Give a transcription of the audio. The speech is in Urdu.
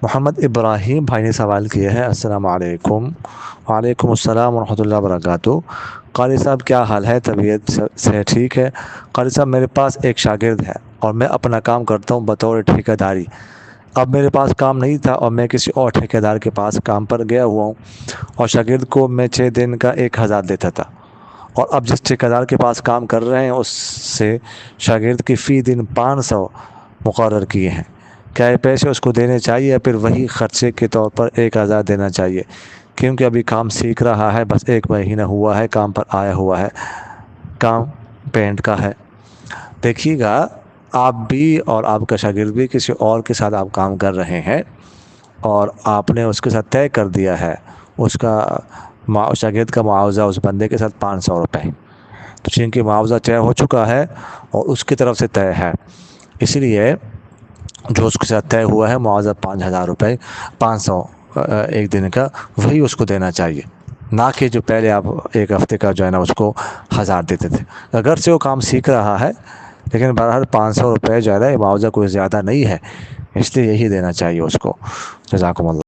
محمد ابراہیم بھائی نے سوال کیا ہے، السلام علیکم۔ وعلیکم السلام ورحمۃ اللہ وبرکاتہ۔ قاری صاحب کیا حال ہے؟ طبیعت سے ٹھیک ہے؟ قاری صاحب میرے پاس ایک شاگرد ہے اور میں اپنا کام کرتا ہوں بطور ٹھیکیداری۔ اب میرے پاس کام نہیں تھا اور میں کسی اور ٹھیکیدار کے پاس کام پر گیا ہوا ہوں، اور شاگرد کو میں 6 دن کا 1000 دیتا تھا، اور اب جس ٹھیکیدار کے پاس کام کر رہے ہیں اس سے شاگرد کی فی دن 500 مقرر کیے ہیں۔ کیا یہ پیسے اس کو دینے چاہیے یا پھر وہی خرچے کے طور پر 1000 دینا چاہیے؟ کیونکہ ابھی کام سیکھ رہا ہے، بس 1 مہینہ ہوا ہے کام پر آیا ہوا ہے، کام پینٹ کا ہے۔ دیکھیے گا، آپ بھی اور آپ کا شاگرد بھی کسی اور کے ساتھ آپ کام کر رہے ہیں، اور آپ نے اس کے ساتھ طے کر دیا ہے اس کا شاگرد کا معاوضہ اس بندے کے ساتھ 500 روپے، تو چونکہ معاوضہ طے ہو چکا ہے اور اس کی طرف سے طے ہے، اس لیے جو اس کے ساتھ طے ہوا ہے معاوضہ 5000 روپے، 500 ایک دن کا، وہی اس کو دینا چاہیے، نہ کہ جو پہلے آپ 1 ہفتے کا جو ہے نا اس کو 1000 دیتے تھے۔ اگر سے وہ کام سیکھ رہا ہے، لیکن بہرحال 500 روپے جو ہے نا معاوضہ کوئی زیادہ نہیں ہے، اس لیے یہی دینا چاہیے اس کو۔ جزاکم اللہ۔